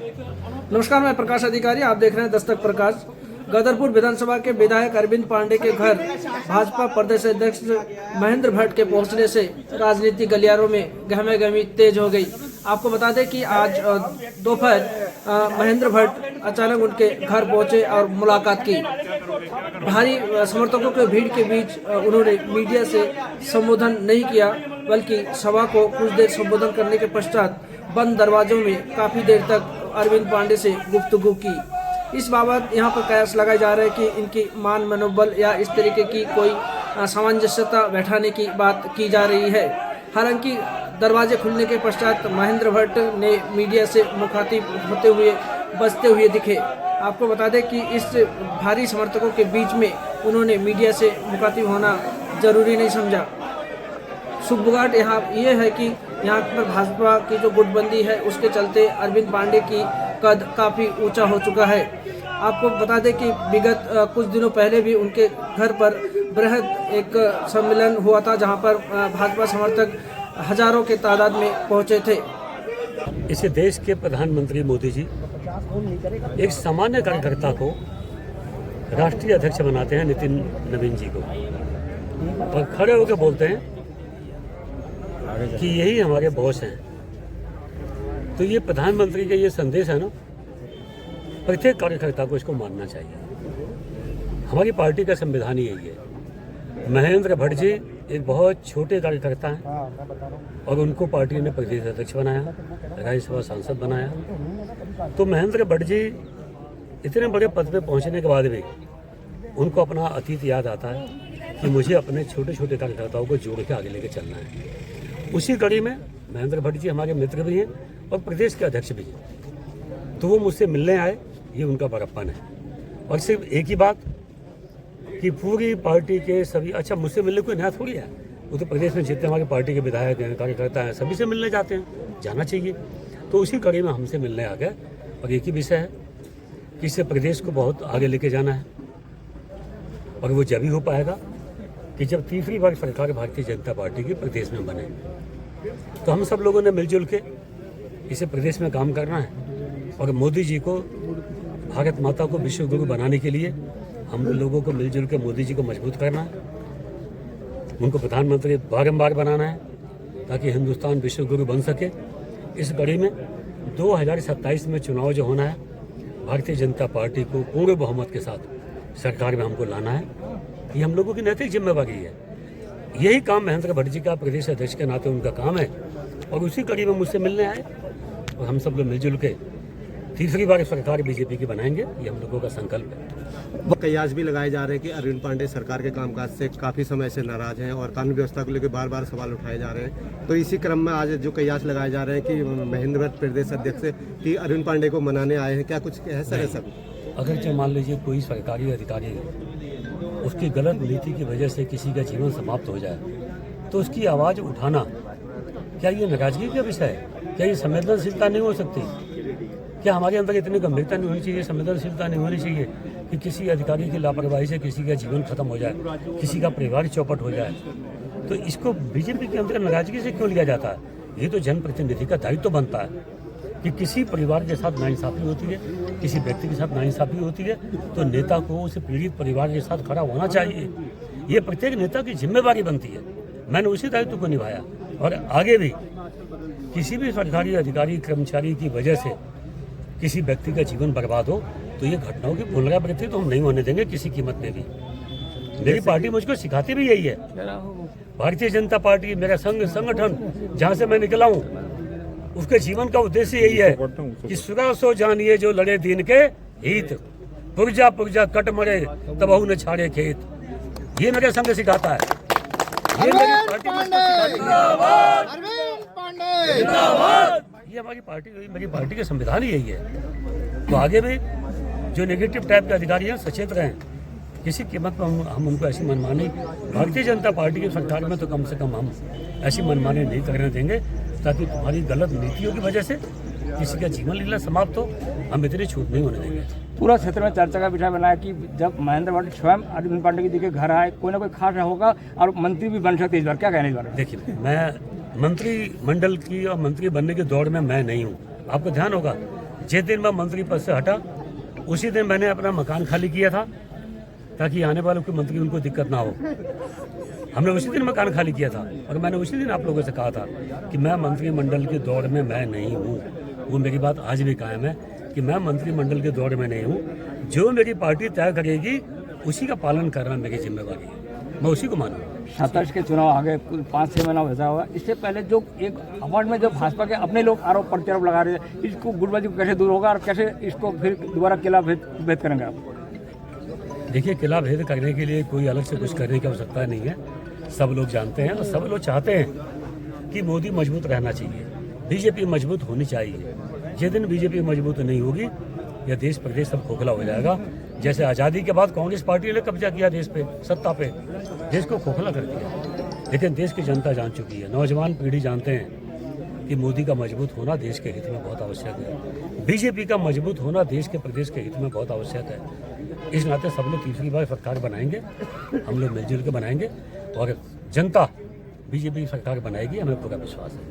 नमस्कार, मैं प्रकाश अधिकारी, आप देख रहे हैं दस्तक प्रकाश। गदरपुर विधानसभा के विधायक अरविंद पांडे के घर भाजपा प्रदेश अध्यक्ष महेंद्र भट्ट के पहुंचने से राजनीतिक गलियारों में गहमागहमी तेज हो गई। आपको बता दें कि आज दोपहर महेंद्र भट्ट अचानक उनके घर पहुंचे और मुलाकात की। भारी समर्थकों के भीड़ के बीच उन्होंने मीडिया से संबोधन नहीं किया, बल्कि सभा को कुछ देर संबोधन करने के पश्चात बंद दरवाजों में काफी देर तक अरविंद पांडे से गुफ्तगू की। इस बाबत यहाँ पर कयास लगाए जा रहे हैं कि इनकी मान मनोबल या इस तरीके की कोई सामंजस्यता बैठाने की बात की जा रही है। हालांकि दरवाजे खुलने के पश्चात महेंद्र भट्ट ने मीडिया से मुखातिब होते हुए बचते हुए दिखे। आपको बता दें कि इस भारी समर्थकों के बीच में उन्होंने मीडिया से मुखातिब होना जरूरी नहीं समझा। सुखबुगाट यहाँ ये है कि यहाँ पर भाजपा की जो गुटबंदी है उसके चलते अरविंद पांडे की कद काफ़ी ऊंचा हो चुका है। आपको बता दें कि विगत कुछ दिनों पहले भी उनके घर पर बृहद एक सम्मेलन हुआ था, जहां पर भाजपा समर्थक हजारों के तादाद में पहुंचे थे। इसे देश के प्रधानमंत्री मोदी जी एक सामान्य कार्यकर्ता को राष्ट्रीय अध्यक्ष बनाते हैं, नितिन नवीन जी को, और खड़े होकर बोलते हैं कि यही हमारे बॉस हैं। तो ये प्रधानमंत्री का ये संदेश है ना, प्रत्येक कार्यकर्ता को इसको मानना चाहिए। हमारी पार्टी का संविधान यही है। महेंद्र भट्ट जी एक बहुत छोटे कार्यकर्ता हैं और उनको पार्टी ने प्रदेश अध्यक्ष बनाया, राज्यसभा सांसद बनाया। तो महेंद्र भट्ट जी इतने बड़े पद पे पहुंचने के बाद भी उनको अपना अतीत याद आता है कि मुझे अपने छोटे छोटे कार्यकर्ताओं को जोड़ के आगे लेके चलना है। उसी कड़ी में महेंद्र भट्ट जी हमारे मित्र भी हैं और प्रदेश के अध्यक्ष भी हैं। तो वो मुझसे मिलने आए, ये उनका बड़प्पन है। और सिर्फ एक ही बात कि पूरी पार्टी के सभी, अच्छा मुझसे मिलने कोई नया थोड़ी है, वो तो प्रदेश में जितने हमारी पार्टी के विधायक हैं, कार्यकर्ता हैं, सभी से मिलने जाते हैं, जाना चाहिए। तो उसी कड़ी में हमसे मिलने आ गए और एक ही विषय है कि इससे प्रदेश को बहुत आगे लेके जाना है। और वो जब ही हो पाएगा कि जब तीसरी बार सरकार भारतीय जनता पार्टी की प्रदेश में बने। तो हम सब लोगों ने मिलजुल के इसे प्रदेश में काम करना है और मोदी जी को, भारत माता को विश्व गुरु बनाने के लिए हम लोगों को मिलजुल के मोदी जी को मजबूत करना है, उनको प्रधानमंत्री बारंबार बनाना है ताकि हिंदुस्तान विश्व गुरु बन सके। इस कड़ी में 2027 में चुनाव जो होना है, भारतीय जनता पार्टी को पूर्ण बहुमत के साथ सरकार में हमको लाना है। ये हम लोगों की नैतिक जिम्मेवारी है। यही काम महेंद्र भट्ट जी का प्रदेश अध्यक्ष के नाते उनका काम है और उसी कड़ी में मुझसे मिलने आए और हम सब लोग मिलजुल के तीसरी बार सरकार बीजेपी की बनाएंगे, ये हम लोगों का संकल्प है। कयास भी लगाए जा रहे हैं कि अरविंद पांडे सरकार के कामकाज से काफ़ी समय से नाराज हैं और कानून व्यवस्था को लेकर बार बार सवाल उठाए जा रहे हैं। तो इसी क्रम में आज जो कयास लगाए जा रहे हैं कि महेंद्र भट्ट प्रदेश अध्यक्ष से कि अरविंद पांडे को मनाने आए हैं, क्या कुछ है सर ऐसा? अगर जो मान लीजिए कोई सरकारी अधिकारी उसकी गलत नीति की वजह से किसी का जीवन समाप्त हो जाए तो उसकी आवाज़ उठाना, क्या ये नाराजगी का विषय है? क्या ये संवेदनशीलता नहीं हो सकती? क्या हमारे अंदर इतनी गंभीरता नहीं होनी चाहिए, संवेदनशीलता नहीं होनी चाहिए कि किसी अधिकारी की लापरवाही से किसी का जीवन खत्म हो जाए, किसी का परिवार चौपट हो जाए? तो इसको बीजेपी के अंदर नाराजगी से क्यों लिया जाता है? ये तो जनप्रतिनिधि का दायित्व तो बनता है कि किसी परिवार के साथ नाइंसाफी होती है, किसी व्यक्ति के साथ नाइंसाफी होती है तो नेता को उस पीड़ित परिवार के साथ खड़ा होना चाहिए। ये प्रत्येक नेता की जिम्मेवारी बनती है। मैंने उसी दायित्व को निभाया और आगे भी किसी भी सरकारी अधिकारी कर्मचारी की वजह से किसी व्यक्ति का जीवन बर्बाद हो तो ये घटनाओं की पुनरावृत्ति तो हम नहीं होने देंगे किसी कीमत में भी। मेरी पार्टी मुझको सिखाती भी यही है। भारतीय जनता पार्टी मेरा संगठन जहाँ से मैं निकला हूँ, उसके जीवन का उद्देश्य यही है कि सुरा सो जानिए जो लड़े दीन के हित, पुरजा पुरजा कट मरे तबहु न छाड़े खेत। ये मेरे संग सिखाता है। ये हमारी पार्टी, मेरी पार्टी का संविधान ही यही है। तो आगे भी जो नेगेटिव टाइप के अधिकारी हैं सचेत रहें, किसी कीमत पर हम उनको ऐसी मनमानी, भारतीय जनता पार्टी की सरकार में तो कम से कम हम ऐसी मनमानी नहीं करने देंगे ताकि तुम्हारी गलत नीतियों की वजह से किसी का जीवन लीला समाप्त हो। हम इतनी छूट नहीं होने देंगे। पूरा क्षेत्र में चर्चा का विषय बना है कि जब महेंद्र भट्ट स्वयं अरविंद पांडे जी के घर आए, कोई ना कोई खास होगा और मंत्री भी बन सकते इस बार, क्या कहने इस बार? देखिए, मैं मंत्रिमंडल की और मंत्री बनने की दौड़ में मैं नहीं हूँ। आपको ध्यान होगा जिस दिन मैं मंत्री पद से हटा उसी दिन मैंने अपना मकान खाली किया था ताकि आने वाले कोई मंत्री उनको दिक्कत ना हो। हमने उसी दिन मकान खाली किया था और मैंने उसी दिन आप लोगों से कहा था कि मैं मंत्रिमंडल की दौड़ में मैं नहीं हूँ। वो मेरी बात आज भी कायम है कि मैं मंत्रिमंडल की दौड़ में नहीं हूँ। जो मेरी पार्टी तय करेगी उसी का पालन करना मेरी जिम्मेवारी है, मैं उसी को मानूँ। 27 के चुनाव आ गए, कुल 5-6 महीना वैसा हुआ। इससे पहले जो एक अवार्ड में जो भाजपा के अपने लोग आरोप प्रत्यारोप लगा रहे हैं, इसको गुटबाजी को कैसे दूर होगा और कैसे इसको फिर दोबारा किला भेद करेंगे आप? देखिए, किला भेद करने के लिए कोई अलग से कुछ करने की आवश्यकता नहीं है। सब लोग जानते हैं और सब लोग चाहते हैं कि मोदी मजबूत रहना चाहिए, बीजेपी मजबूत होनी चाहिए। जिस दिन बीजेपी मजबूत नहीं होगी यह देश प्रदेश सब खोखला हो जाएगा। जैसे आज़ादी के बाद कांग्रेस पार्टी ने कब्जा किया देश पे, सत्ता पे, देश को खोखला कर दिया। लेकिन देश की जनता जान चुकी है, नौजवान पीढ़ी जानते हैं कि मोदी का मजबूत होना देश के हित में बहुत आवश्यक है। बीजेपी का मजबूत होना देश के प्रदेश के हित में बहुत आवश्यक है। इस नाते सब लोग तीसरी बार सरकार बनाएंगे, हम लोग मिलजुल के बनाएंगे और जनता बीजेपी सरकार बनाएगी, हमें पूरा विश्वास है।